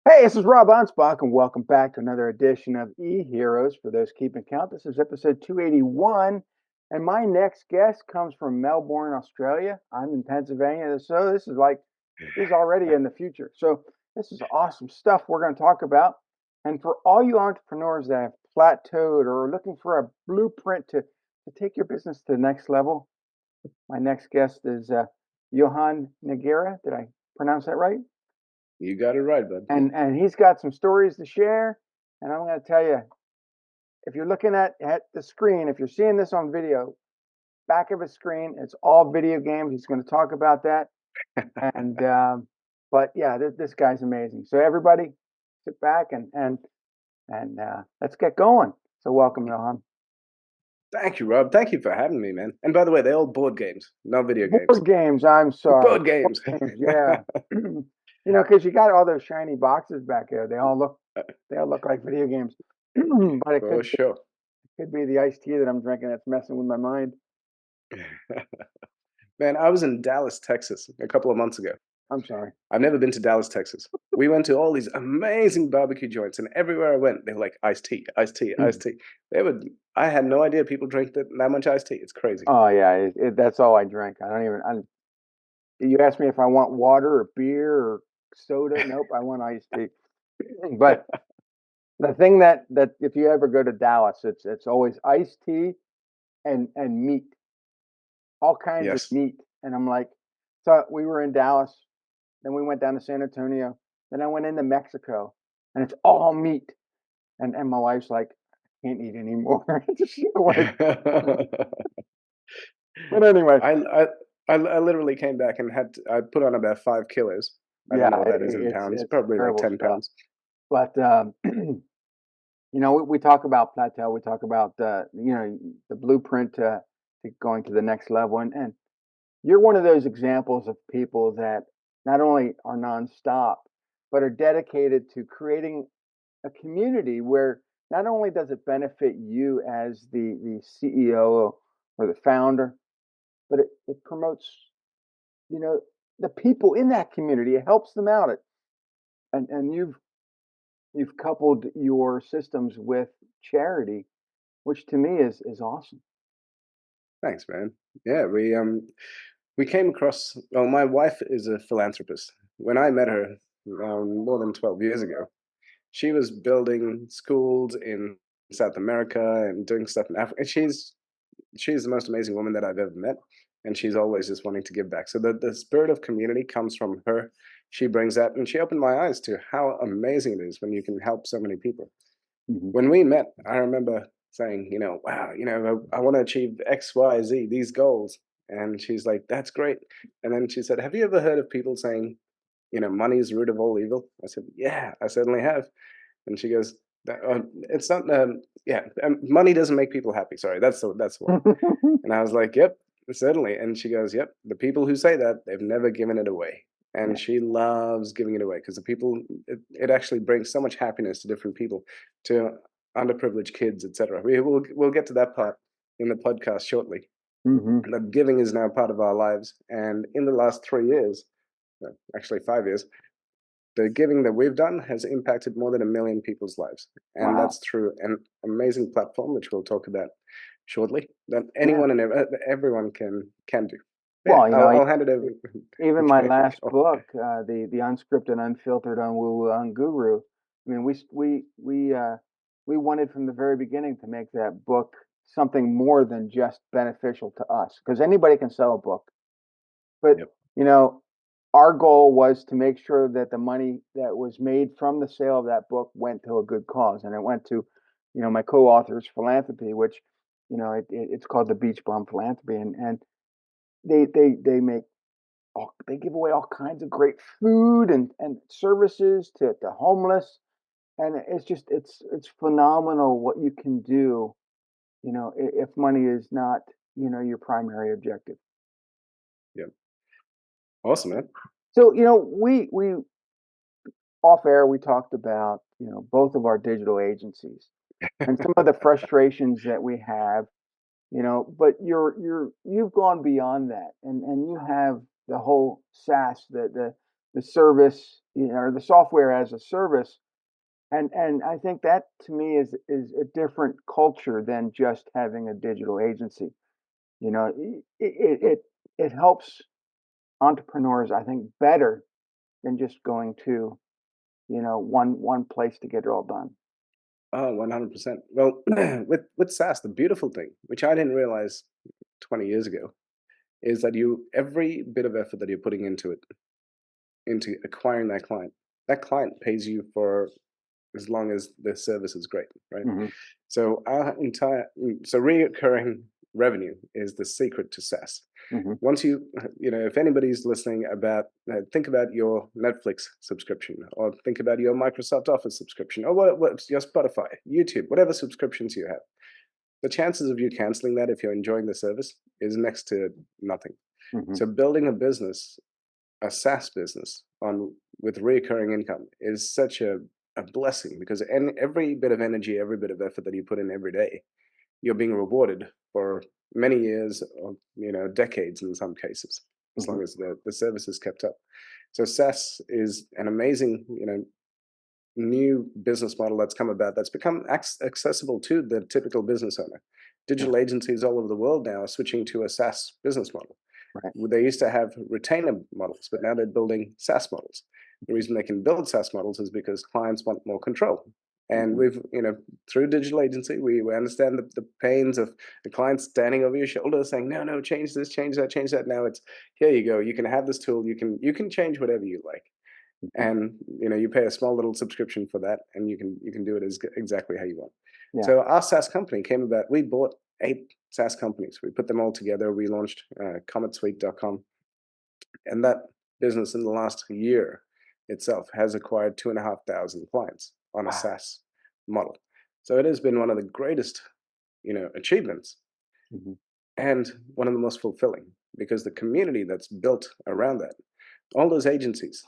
Hey, this is Rob Anspach, and welcome back to another edition of E-Heroes. For those keeping count, this is episode 281, and my next guest comes from Melbourne, Australia. I'm in Pennsylvania, so this is already in the future. So this is awesome stuff we're going to talk about. And for all you entrepreneurs that have plateaued or are looking for a blueprint to take your business to the next level, my next guest is Johann Nogueira. Did I pronounce that right? You got it right, bud. And he's got some stories to share. And I'm going to tell you, if you're looking at the screen, if you're seeing this on video, back of his screen, it's all video games. He's going to talk about that. And but yeah, this guy's amazing. So everybody, sit back and let's get going. So welcome, Johan. Thank you, Rob. Thank you for having me, man. And by the way, they're all board games, not video games. Board games. I'm sorry. Board games. Board games. Yeah. Because you got all those shiny boxes back there. They all look like video games. But it For sure. could be the iced tea that I'm drinking that's messing with my mind. Man, I was in Dallas, Texas a couple of months ago. I'm sorry. I've never been to Dallas, Texas. We went to all these amazing barbecue joints, and everywhere I went, they were like iced tea, iced tea, iced tea. They would. I had no idea people drink that much iced tea. It's crazy. Oh yeah, that's all I drink. You ask me if I want water or beer or soda. Nope, I want iced tea. But the thing that if you ever go to Dallas, it's always iced tea and meat, all kinds of Yes. meat. And I'm like, so we were in Dallas, then we went down to San Antonio, then I went into Mexico, and it's all meat. And my wife's like, I can't eat anymore. I just don't want to. But anyway, I, I I literally came back and I put on about 5 kilos. I don't yeah, know what that is in pounds. it's Probably like terrible 10 stuff. pounds. But we talk about plateau. We talk about the blueprint to going to the next level, and you're one of those examples of people that not only are nonstop, but are dedicated to creating a community where not only does it benefit you as the CEO or the founder, but it promotes you know the people in that community. It helps them out. And you've coupled your systems with charity, which to me is awesome. Thanks, man. Yeah, we came across. Well, my wife is a philanthropist. When I met her more than 12 years ago, she was building schools in South America and doing stuff in Africa. And she's the most amazing woman that I've ever met, and she's always just wanting to give back. So the spirit of community comes from her. She brings that, and she opened my eyes to how amazing it is when you can help so many people. Hmm. When we met, I remember saying, wow, I want to achieve X, Y, Z, these goals. And she's like, that's great. And then she said, have you ever heard of people saying, money is the root of all evil? I said, yeah, I certainly have. And she goes, it's not, yeah, money doesn't make people happy. Sorry, that's the one. And I was like, yep, certainly. And she goes, yep, the people who say that, they've never given it away. And Yeah. she loves giving it away because it actually brings so much happiness to different people, to underprivileged kids, etc. We'll get to that part in the podcast shortly. Hmm. That giving is now part of our lives. And in the last 3 years, actually 5 years, the giving that we've done has impacted more than 1 million people's lives. And Wow. that's through an amazing platform, which we'll talk about shortly, that Yeah. anyone and everyone can do. Yeah, Well, I'll hand it over. even my Okay. last book, the unscripted, unfiltered, unwoo, unguru. I mean, we wanted from the very beginning to make that book something more than just beneficial to us, because anybody can sell a book. But Yep. you know, our goal was to make sure that the money that was made from the sale of that book went to a good cause, and it went to, my co-author's philanthropy, which, it's called the Beach Bum Philanthropy, and they make they give away all kinds of great food and services to homeless, and it's phenomenal what you can do, if money is not, your primary objective. Yep. Awesome, man. So, we off air we talked about, both of our digital agencies and some of the frustrations that we have, but you've gone beyond that, and you have the whole SaaS, the the service, or the software as a service. And I think that to me is a different culture than just having a digital agency. You know, it helps entrepreneurs, I think, better than just going to, one place to get it all done. Oh, 100%. Well, with SaaS, the beautiful thing, which I didn't realize 20 years ago, is that every bit of effort that you're putting into it, into acquiring that client pays you for as long as the service is great, right? Hmm. So reoccurring revenue is the secret to SaaS. Hmm. Once if anybody's listening about, think about your Netflix subscription, or think about your Microsoft Office subscription, or what's your Spotify, YouTube, whatever subscriptions you have. The chances of you canceling that if you're enjoying the service is next to nothing. Hmm. So building a SaaS business on with recurring income is such a blessing, because every bit of energy, every bit of effort that you put in every day, you're being rewarded for many years, or decades in some cases, as Hmm. long as the service is kept up. So SaaS is an amazing new business model that's come about, that's become accessible to the typical business owner. Yeah. Digital agencies all over the world now are switching to a SaaS business model. Right. They used to have retainer models, but now they're building SaaS models. The reason they can build SaaS models is because clients want more control. And Hmm. through digital agency, we understand the pains of the client standing over your shoulder saying, no, no, change this, change that, change that. Now it's, here you go. You can have this tool. You can change whatever you like. Hmm. And you pay a small little subscription for that, and you can do it exactly how you want. Yeah. So our SaaS company came about. We bought 8 SaaS companies. We put them all together. We launched cometsuite.com, and that business in the last year itself has acquired 2,500 clients on a Wow. SaaS model. So it has been one of the greatest achievements, Hmm. and one of the most fulfilling, because the community that's built around that, all those agencies,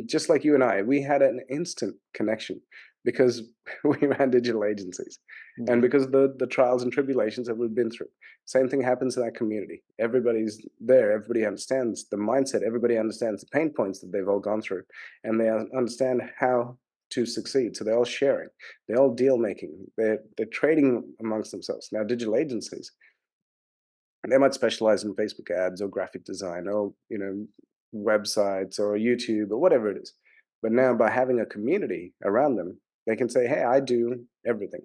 just like you and I, we had an instant connection because we ran digital agencies, and Hmm. because of the trials and tribulations that we've been through. Same thing happens in that community. Everybody's there. Everybody understands the mindset. Everybody understands the pain points that they've all gone through, and they understand how to succeed. So they're all sharing. They're all deal making. They're trading amongst themselves. Now, digital agencies, they might specialize in Facebook ads or graphic design, or websites or YouTube or whatever it is. But now, by having a community around them, they can say, hey, I do everything,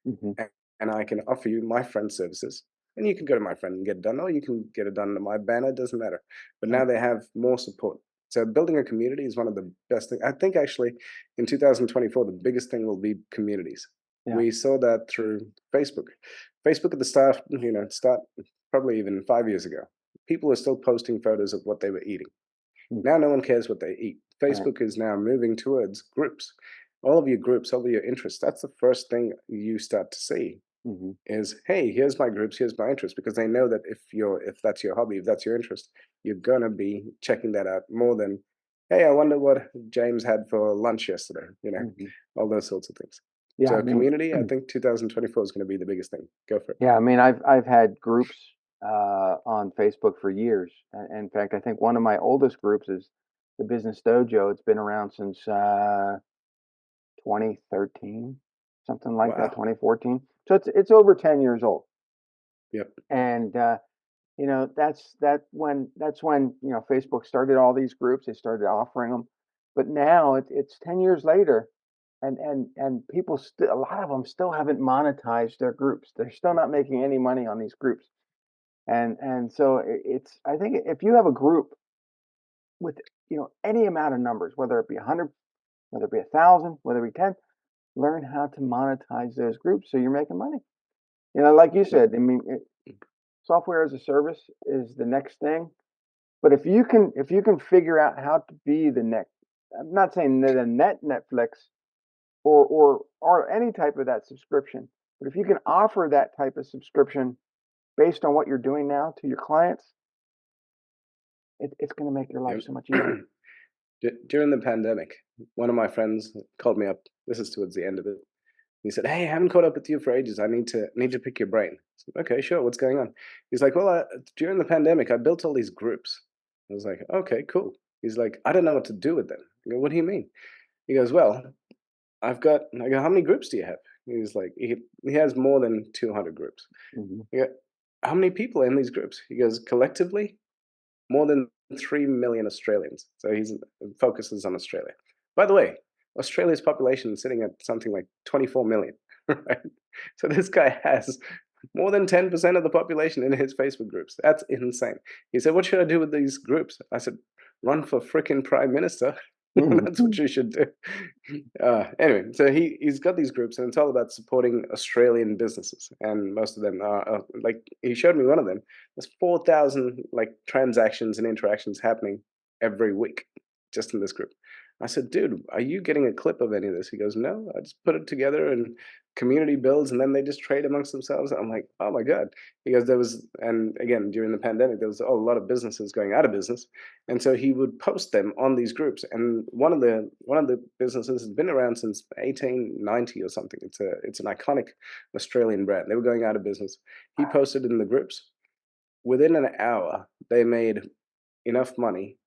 Hmm. and I can offer you my friend services, and you can go to my friend and get it done, or you can get it done under my banner. It doesn't matter. But Yeah. now they have more support. So building a community is one of the best things. I think actually in 2024, the biggest thing will be communities. Yeah. We saw that through Facebook. Facebook at the start probably even 5 years ago, people were still posting photos of what they were eating. Mm. Now no one cares what they eat. Right. Facebook is now moving towards groups. All of your groups, all of your interests, that's the first thing you start to see Hmm. is, hey, here's my groups, here's my interests, because they know that if that's your hobby, if that's your interest, you're gonna be checking that out more than, hey, I wonder what James had for lunch yesterday, Hmm. all those sorts of things. Yeah. I So mean, community, I think 2024 is going to be the biggest thing. Go for it. yeah. I mean, I've had groups on Facebook for years. In fact, I think one of my oldest groups is the Business Dojo. It's been around since 2013, something like that, Wow. 2014. So it's over 10 years old. Yep. And that's when Facebook started all these groups. They started offering them, but now it's 10 years later, and people still, a lot of them still haven't monetized their groups. They're still not making any money on these groups. And so it's, I think if you have a group with any amount of numbers, whether it be 100, whether it be 1,000, whether it be 10, learn how to monetize those groups so you're making money. Like you Yep. said, I mean, software as a service is the next thing. But if you can figure out how to be the next, I'm not saying the net Netflix or any type of that subscription, but if you can offer that type of subscription based on what you're doing now to your clients, it's going to make your life Yep. so much easier. During the pandemic, one of my friends called me up. This is towards the end of it. He said, "Hey, I haven't caught up with you for ages. I need to pick your brain." I said, "Okay, sure. What's going on?" He's like, "Well, during the pandemic, I built all these groups." I was like, "Okay, cool." He's like, I don't know what to do with them. I go, what do you mean? He goes, well, I go, how many groups do you have? He's like, he has more than 200 groups. Mhm. I go, how many people are in these groups? He goes, collectively, more than 3 million Australians. So he focuses on Australia. By the way, Australia's population is sitting at something like 24 million, right? So this guy has more than 10% of the population in his Facebook groups. That's insane. He said, what should I do with these groups? I said, run for freaking prime minister. That's what you should do. Anyway, so he's got these groups, and it's all about supporting Australian businesses, and most of them are like he showed me one of them. There's 4,000 like transactions and interactions happening every week just in this group. I said, dude, are you getting a clip of any of this? He goes, no, I just put it together and community builds, and then they just trade amongst themselves. I'm like, oh my god. He goes, there was, and again during the pandemic, there was a lot of businesses going out of business, and so he would post them on these groups. And one of the businesses has been around since 1890 or something. It's an iconic Australian brand. They were going out of business. He posted in the groups. Within an hour, they made enough money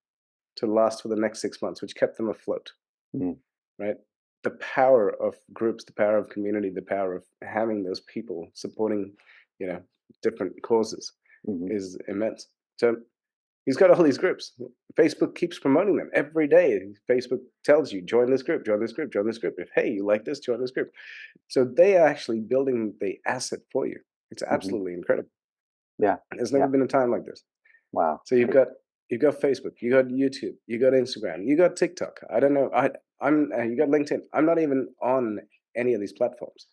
to last for the next 6 months, which kept them afloat. Mhm. Right? The power of groups, the power of community, the power of having those people supporting, you know, different causes Mhm. is immense. So he's got all these groups. Facebook keeps promoting them every day. Facebook tells you, join this group, join this group, join this group. If, hey, you like this, join this group. So they are actually building the asset for you. It's Mhm. absolutely incredible. Yeah. There's never Yeah. been a time like this. Wow. So you've got Facebook, you got YouTube, you got Instagram, you got TikTok. I don't know. I'm you got LinkedIn. I'm not even on any of these platforms.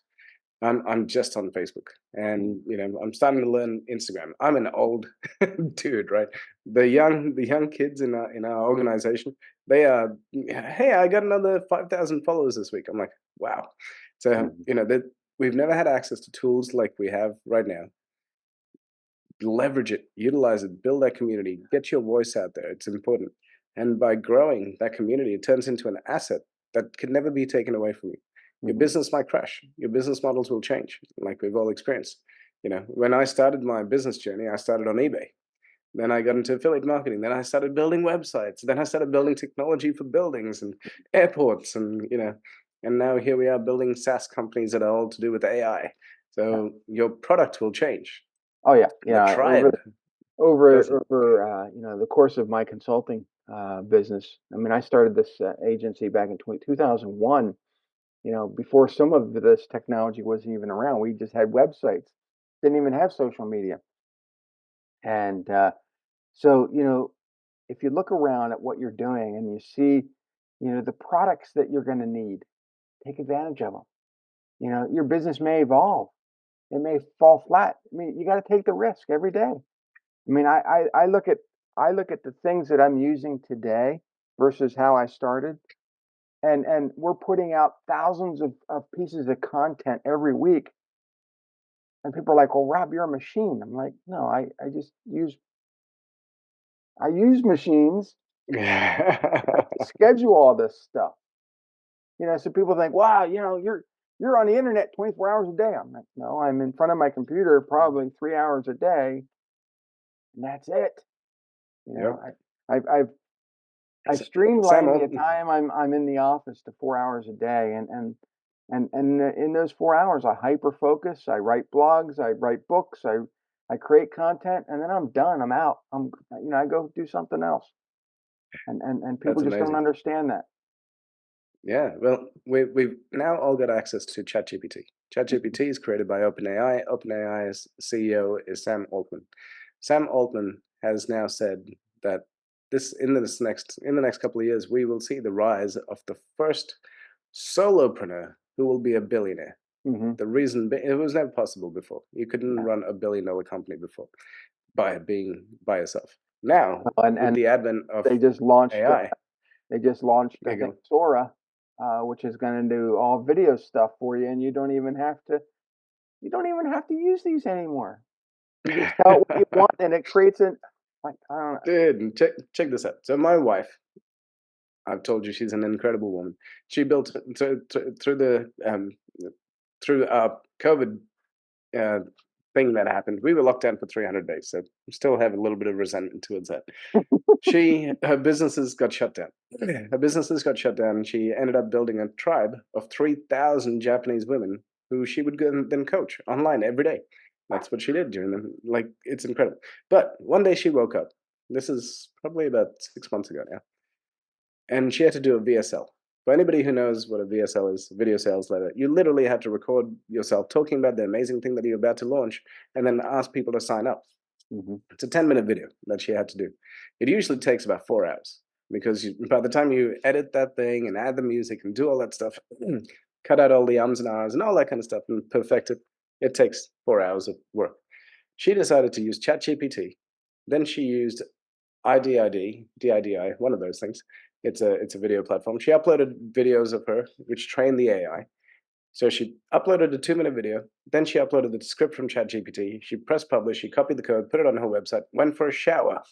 I'm just on Facebook, Mhm. and I'm starting to learn Instagram. I'm an old dude, right? The young kids in our organization, they are. Hey, I got another 5,000 followers this week. I'm like, wow. So Mhm. that we've never had access to tools like we have right now. Leverage it, utilize it, build that community, get your voice out there. It's important. And by growing that community, it turns into an asset that can never be taken away from you. Your Mhm. business might crash, your business models will change, like we've all experienced. When I started my business journey, I started on eBay. Then I got into affiliate marketing. Then I started building websites. Then I started building technology for buildings and airports, and now here we are building SaaS companies that are all to do with AI. Yeah. So your product will change. Oh yeah. The Yeah. tribe doesn't. The course of my consulting business. I mean, I started this agency back in 2001. Before some of this technology wasn't even around. We just had websites. Didn't even have social media. And so, if you look around at what you're doing and you see, the products that you're going to need, take advantage of them. Your business may evolve. It may fall flat. I mean, you got to take the risk every day. I mean, I look at the things that I'm using today versus how I started, and we're putting out thousands of pieces of content every week, and people are like, "Well, Rob, you're a machine." I'm like, "No, I just use machines to schedule all this stuff." So people think, "Wow, you're on the internet 24 hours a day." I'm like, "No, I'm in front of my computer probably 3 hours a day, and that's it." You Yep. know, I've S- Sam streamlined the Altman. time I'm in the office to 4 hours a day, and in those 4 hours, I hyper focus. I write blogs, I write books, I create content, and then I'm done. I'm out. I go do something else, and people That's just don't amazing. understand that. Yeah. Well, we've now all got access to ChatGPT. ChatGPT is created by OpenAI. OpenAI's CEO is Sam Altman. Sam Altman has now said that in the next couple of years, we will see the rise of the first solopreneur who will be a billionaire. Hmm. The reason it was never possible before. You couldn't Yeah. run a billion-dollar company before by being by yourself. Now, with And the advent of they just launched. AI, They just launched, I you think, go, Sora, which is going to do all video stuff for you, and you don't even have to. You don't even have to use these anymore. You just tell it what you want, and it creates it. Like I don't know. dude, check this out. So my wife, I've told you she's an incredible woman. She built through the COVID. thing that happened. We were locked down for 300 days, so we still have a little bit of resentment towards that. Her businesses got shut down. Her businesses got shut down, and she ended up building a tribe of 3,000 Japanese women who she would go and then coach online every day. That's what she did during them. Like, it's incredible. But one day she woke up. This is probably about 6 months ago now, and she had to do a VSL. For anybody who knows what a VSL is, video sales letter, you literally had to record yourself talking about the amazing thing that you're about to launch, and then ask people to sign up. Hmm. It's a 10-minute video that she had to do. It usually takes about 4 hours because by the time you edit that thing and add the music and do all that stuff, cut out all the ums and ahs and all that kind of stuff and perfect it, it takes 4 hours of work. She decided to use ChatGPT. Then she used IDID, DIDI, one of those things. It's a video platform. She uploaded videos of her, which trained the AI. So she uploaded a 2-minute video. Then she uploaded the script from ChatGPT. She pressed publish. She copied the code, put it on her website, went for a shower,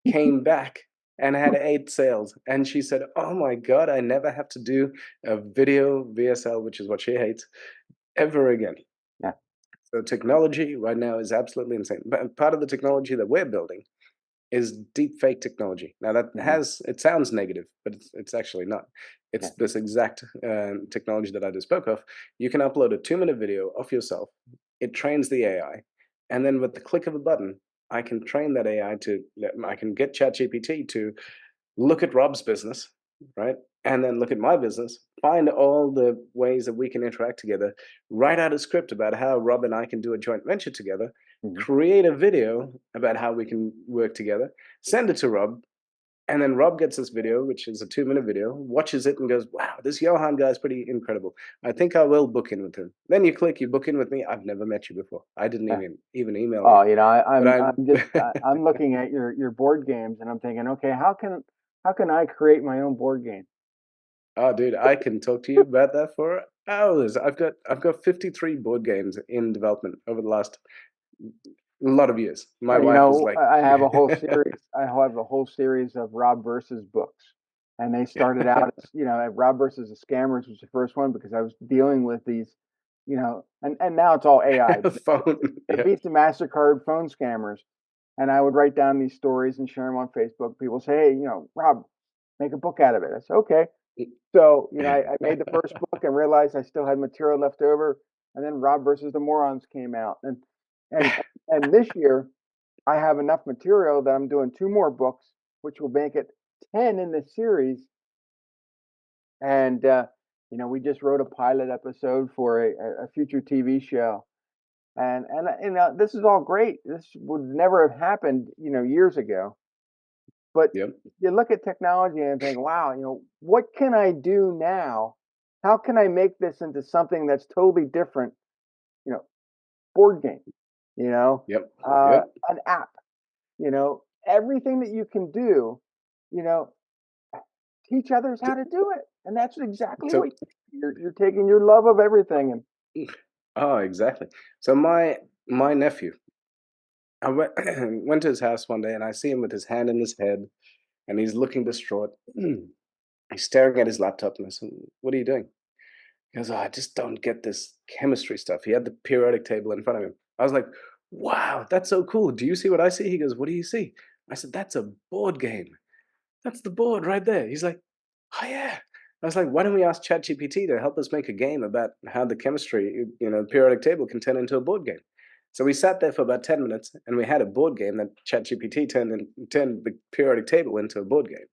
came back, and had 8 sales. And she said, "Oh my God, I never have to do a video VSL," which is what she hates, ever again. Yeah. So technology right now is absolutely insane. But part of the technology that we're building is deep fake technology. Now that Hmm. has it sounds negative, but it's actually not. Yeah. It's this exact technology that I just spoke of. You can upload a 2-minute video of yourself. It trains the AI, and then with the click of a button, I can train that AI to. I can get ChatGPT to look at Rob's business, right? And then look at my business, find all the ways that we can interact together, write out a script about how Rob and I can do a joint venture together, Hmm. create a video about how we can work together, send it to Rob, and then Rob gets this video, which is a 2-minute video, watches it and goes, "Wow, this Johann guy is pretty incredible. I think I will book in with him." Then you click, you book in with me. I've never met you before. I didn't Yeah. even email you, Oh, but I'm just I'm looking at your board games and I'm thinking, okay, how can I create my own board game? Oh, dude, I can talk to you about that for hours. I've got 53 board games in development over the last lot of years. My You wife is know, like, I have a whole series. I have a whole series of Rob versus books, and they started out as Rob versus the Scammers was the first one because I was dealing with these, and now it's all AI. phone. The Yeah. Visa Mastercard phone scammers, and I would write down these stories and share them on Facebook. People say, hey, Rob, make a book out of it. I said, okay. So, I made the first book and realized I still had material left over. And then Rob versus the Morons came out. And and this year I have enough material that I'm doing two more books, which will make it 10 in the series. And we just wrote a pilot episode for a future TV show. And this is all great. This would never have happened, years ago. But Yep. you look at technology and think, wow, what can I do now? How can I make this into something that's totally different? You know, board game, you know, Yep. uh, Yep. an app, everything that you can do, you know, teach others how to do it. And that's exactly So, what you're taking your love of everything. And oh, exactly. So my nephew, I went went to his house one day and I see him with his hand in his head and he's looking distraught. He's staring at his laptop and I said, "What are you doing?" He goes, "Oh, I just don't get this chemistry stuff." He had the periodic table in front of him. I was like, "Wow, that's so cool. Do you see what I see?" He goes, "What do you see?" I said, "That's a board game. That's the board right there." He's like, "Oh yeah." I was like, "Why don't we ask ChatGPT to help us make a game about how the chemistry, periodic table can turn into a board game?" So we sat there for about 10 minutes and we had a board game that ChatGPT turned the periodic table into a board game.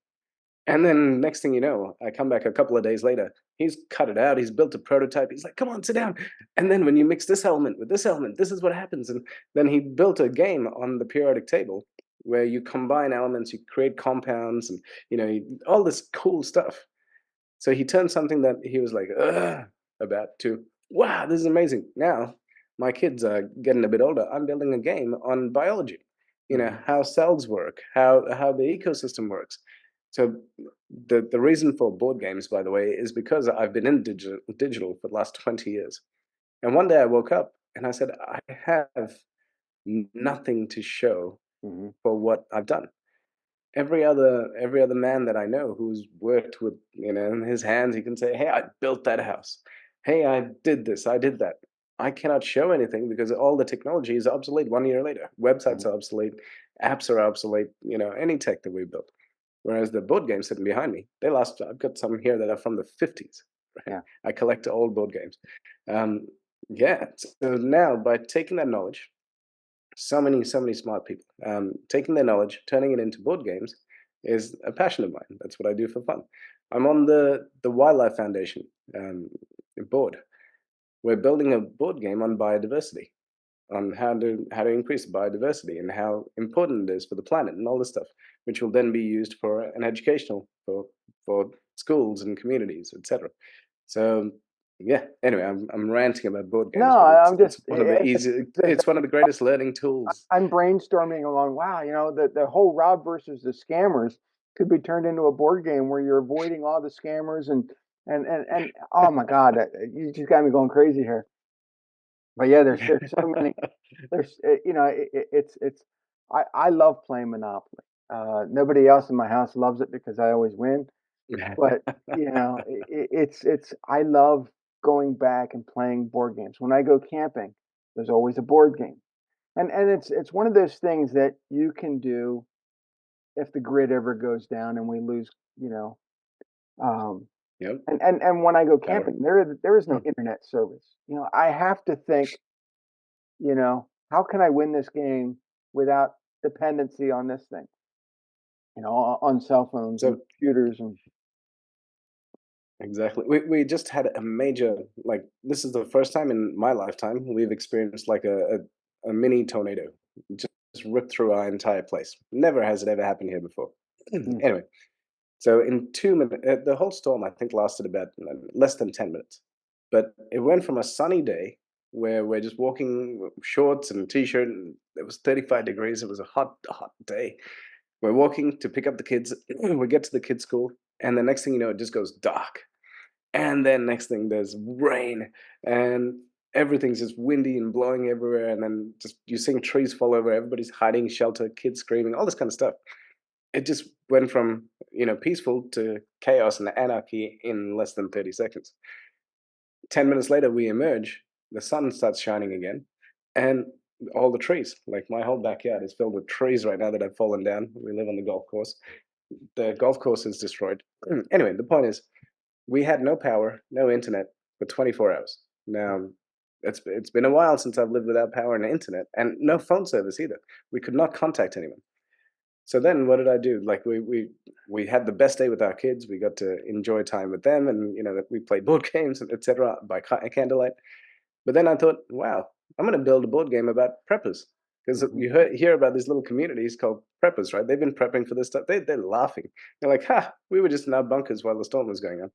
And then next thing you know, I come back a couple of days later. He's cut it out. He's built a prototype. He's like, "Come on, sit down." And then when you mix this element with this element, this is what happens. And then he built a game on the periodic table where you combine elements, you create compounds, and all this cool stuff. So he turned something that he was like, "Ugh," about to, "Wow, this is amazing." Now my kids are getting a bit older. I'm building a game on biology. mhm, How cells work, how the ecosystem works. So the reason for board games, by the way, is because I've been in digital for the last 20 years. And one day I woke up and I said, I have nothing to show mhm, for what I've done. Every other man that I know who's worked with, in his hands, he can say, "Hey, I built that house. Hey, I did this, I did that." I cannot show anything because all the technology is obsolete 1 year later. Websites are obsolete, apps are obsolete, any tech that we built. Whereas the board games sitting behind me, they last. I've got some here that are from the 50s. Right? Yeah. I collect old board games. Um, yeah. So now by taking that knowledge, so many smart people taking their knowledge, turning it into board games, is a passion of mine. That's what I do for fun. I'm on the Wildlife Foundation board. We're building a board game on biodiversity, on how to increase biodiversity and how important it is for the planet and all this stuff, which will then be used for an educational for schools and communities, etc. So yeah. Anyway, I'm ranting about board No, games, but I'm it's just one of the easy. It's one of the greatest learning tools. I'm brainstorming along. Wow, the whole Rob versus the scammers could be turned into a board game where you're avoiding all the scammers and oh my God, you just got me going crazy here. But yeah, there's so many. There's it's I love playing Monopoly. Nobody else in my house loves it because I always win. But it's I love going back and playing board games. When I go camping, there's always a board game. And it's one of those things that you can do if the grid ever goes down and we lose, you know. Um, Yep. and when I go Power. camping, there is no internet service. I have to think, how can I win this game without dependency on this thing? On cell phones and So computers and exactly. We just had a major, like, this is the first time in my lifetime we've experienced like a mini tornado just ripped through our entire place. Never has it ever happened here before. mm, Anyway, so in 2 minutes, the whole storm I think lasted about less than 10 minutes, but it went from a sunny day where we're just walking with shorts and t-shirt, and it was 35 degrees. It was a hot day. We're walking to pick up the kids. We get to the kids' school, and the next thing you know, it just goes dark. And then next thing there's rain and everything's just windy and blowing everywhere. And then just you seeing trees fall over, everybody's hiding shelter, kids screaming, all this kind of stuff. It just went from, peaceful to chaos and anarchy in less than 30 seconds. 10 minutes later, we emerge, the sun starts shining again, and all the trees, like my whole backyard is filled with trees right now that have fallen down. We live on the golf course. The golf course is destroyed. Anyway, the point is, we had no power, no internet for 24 hours. Now, it's been a while since I've lived without power and internet, and no phone service either. We could not contact anyone. So then, what did I do? Like we had the best day with our kids. We got to enjoy time with them, and that we played board games, etc. by candlelight. But then I thought, wow, I'm going to build a board game about preppers, because mhm, hear about these little communities called preppers, right? They've been prepping for this stuff. They're laughing. They're like, ha, we were just in our bunkers while the storm was going on,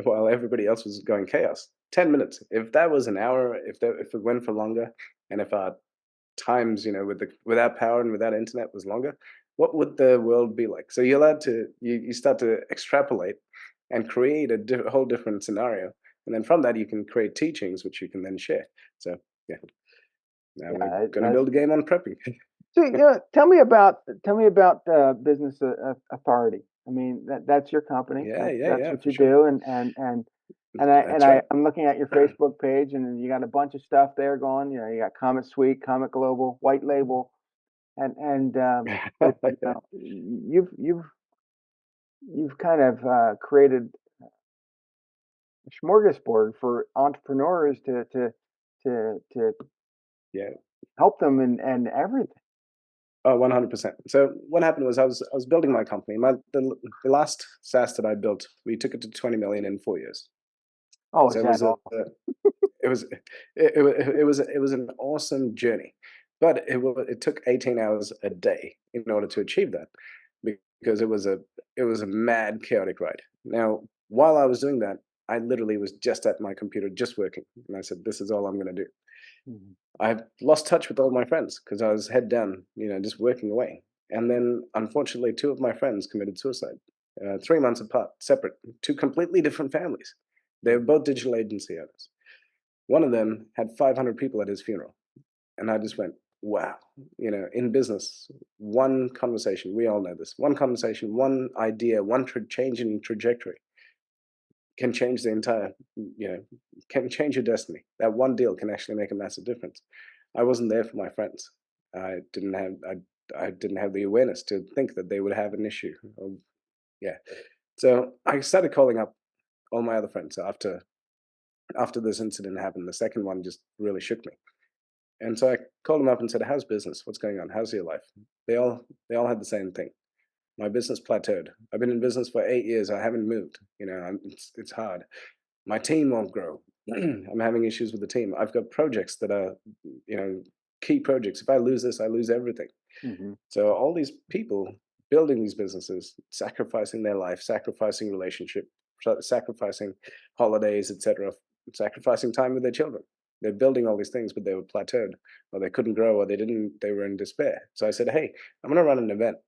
while everybody else was going chaos. 10 minutes. If that was an hour, if it went for longer, and if our times, without power and without internet was longer, what would the world be like? So you're allowed to you start to extrapolate and create a whole different scenario, and then from that you can create teachings which you can then share. So yeah, now we're yeah. going to build a game on prepping. So, tell me about business authority. I mean, that's your company. Yeah, That's yeah, that's yeah, what for you sure. do, and That's right. I'm looking at your Facebook page, and you got a bunch of stuff there going. You got Comet Suite, Comet Global, White Label, but you've kind of created a smorgasbord for entrepreneurs to Yeah. help them and everything. Oh, 100%. So what happened was I was building my company. The last SaaS that I built, we took it to 20 million in 4 years. Oh, So is that all? it was it was an awesome journey, but it took 18 hours a day in order to achieve that, because it was a mad chaotic ride. Now, while I was doing that, I literally was just at my computer, just working, and I said, "This is all I'm going to do." Mhm, I lost touch with all my friends because I was head down, just working away. And then, unfortunately, two of my friends committed suicide, 3 months apart, separate, two completely different families. They mhm, were both digital agency owners. One of them had 500 people at his funeral. And I just went, wow, in business, one conversation, we all know this, one conversation, one idea, change in trajectory can change the entire, you know, can change your destiny. That one deal can actually make a massive difference. I wasn't there for my friends. I didn't have I didn't have the awareness to think that they would have an issue. Yeah. So I started calling up all my other friends after this incident happened. The second one just really shook me. And so I called them up and said, "How's business? What's going on? How's your life?" They all had the same thing. My business plateaued. I've been in business for 8 years. I haven't moved. It's hard. My team won't grow. I'm having issues with the team. I've got projects that are, you know, key projects. If I lose this, I lose everything. Mhm. So all these people building these businesses, sacrificing their life, sacrificing relationship, sacrificing holidays, etc., sacrificing time with their children. They're building all these things, but they were plateaued, or they couldn't grow, or they didn't. They were in despair. So I said, "Hey, I'm going to run an event,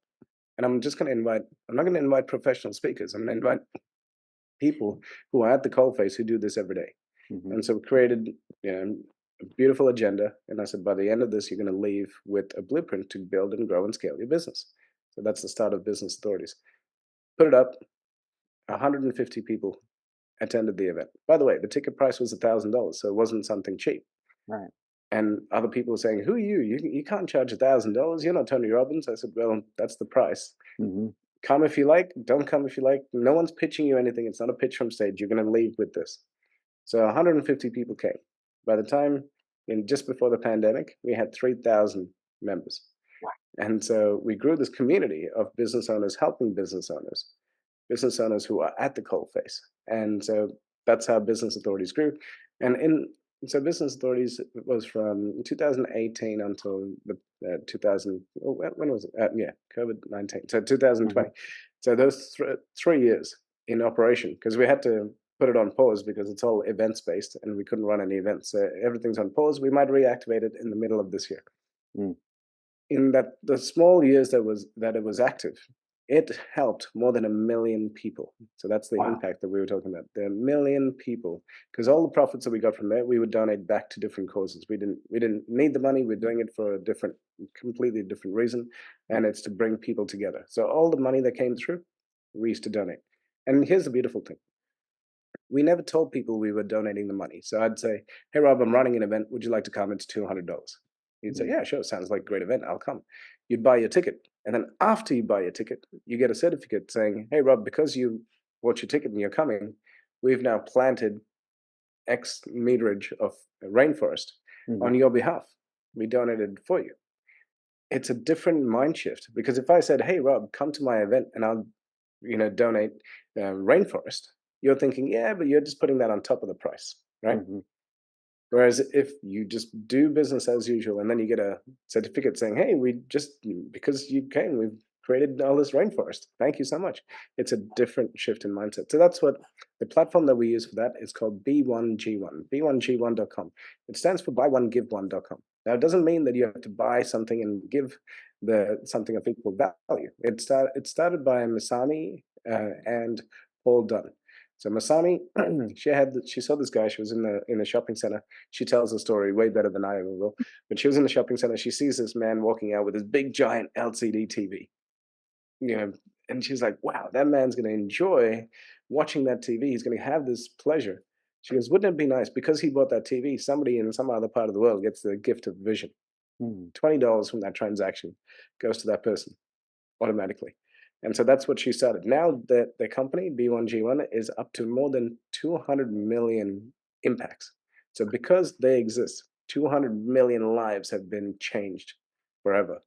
and I'm just going to invite. I'm not going to invite professional speakers. I'm going to invite people who are at the coalface who do this every day." Mhm. And so we created, you know, a beautiful agenda. And I said, by the end of this, you're going to leave with a blueprint to build and grow and scale your business. So that's the start of Business Authorities. Put it up. 150 people attended the event. By the way, the ticket price was $1,000, so it wasn't something cheap. Right. And other people were saying, "Who are you? You can't charge $1,000. You're not Tony Robbins." I said, "Well, that's the price. Mhm. Come if you like. Don't come if you like. No one's pitching you anything. It's not a pitch from stage. You're going to leave with this." So 150 people came. By the time, in just before the pandemic, we had 3,000 members. Wow. And so we grew this community of business owners helping business owners who are at the coalface. And so that's how Business Authorities grew. And in so Business Authorities was from 2018 until the 2000. Oh, when was it? Yeah, COVID-19. So 2020. Mhm. So those 3 years in operation, because we had to put it on pause because it's all events based and we couldn't run any events. So everything's on pause. We might reactivate it in the middle of this year. Mm. In that the small years that it was active, it helped more than 1 million people. So that's the Wow. impact that we were talking about. The 1 million people, because all the profits that we got from there, we would donate back to different causes. We didn't need the money. We're doing it for a different, completely different reason, and Right. it's to bring people together. So all the money that came through, we used to donate. And here's the beautiful thing: we never told people we were donating the money. So I'd say, "Hey, Rob, I'm running an event. Would you like to come? It's $200." You'd say, Mhm. "Yeah, sure. Sounds like a great event. I'll come." You'd buy your ticket. And then after you buy your ticket, you get a certificate saying, "Hey, Rob, because you bought your ticket and you're coming, we've now planted X meterage of rainforest on Mhm. your behalf. We donated for you." It's a different mind shift because if I said, "Hey, Rob, come to my event and I'll, donate rainforest," you're thinking, "Yeah, but you're just putting that on top of the price, right?" Mhm. Whereas if you just do business as usual and then you get a certificate saying, "Hey, we just because you came, we've created all this rainforest. Thank you so much." It's a different shift in mindset. So that's what the platform that we use for that is called B1G1, b1g1.com. It stands for buy one, give one.com. Now, it doesn't mean that you have to buy something and give the something of equal value. It started by Masami and Paul Dunn. So Masami, she saw this guy. She was in the shopping center. She tells the story way better than I ever will. But she was in the shopping center. She sees this man walking out with this big giant LCD TV. You know, and she's like, "Wow, that man's going to enjoy watching that TV. He's going to have this pleasure." She goes, "Wouldn't it be nice because he bought that TV? Somebody in some other part of the world gets the gift of vision. Mhm. $20 from that transaction goes to that person automatically." And so that's what she started. Now that the company, B1G1, is up to more than 200 million impacts. So because they exist, 200 million lives have been changed forever.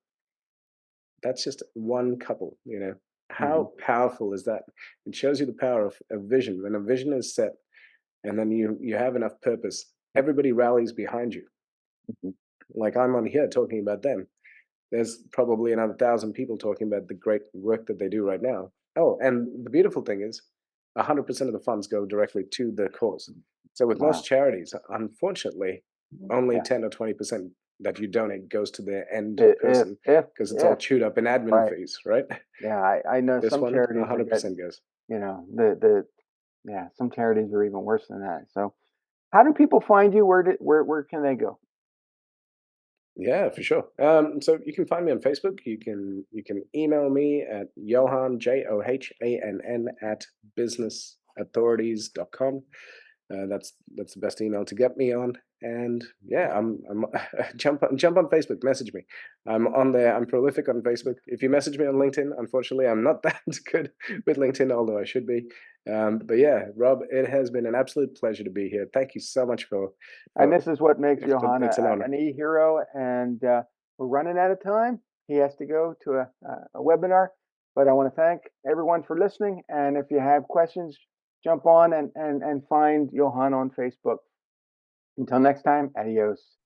That's just one couple. Mhm. How powerful is that? It shows you the power of a vision. When a vision is set and then you have enough purpose, everybody rallies behind you. Mhm. Like I'm on here talking about them. There's probably another 1,000 people talking about the great work that they do right now. Oh, and the beautiful thing is 100% of the funds go directly to the cause. So with most Wow. charities, unfortunately, only Yeah. 10 or 20% that you donate goes to the end If person if because it's all if chewed up in admin right. fees, right? Yeah, I know This some one, charities that get, 100% goes. the yeah, some charities are even worse than that. So, how do people find you? Where can they go? Yeah, for sure. So you can find me on Facebook. You can email me at Johann, Johann, at businessauthorities.com. That's the best email to get me on. And yeah, I'm jump on Facebook, message me. I'm on there. I'm prolific on Facebook. If you message me on LinkedIn, unfortunately, I'm not that good with LinkedIn, although I should be. But yeah, Rob, it has been an absolute pleasure to be here. Thank you so much And for this is what makes Johann it's an honor. an e-hero. And we're running out of time. He has to go to a webinar. But I want to thank everyone for listening. And if you have questions, jump on and find Johann on Facebook. Until next time, adios.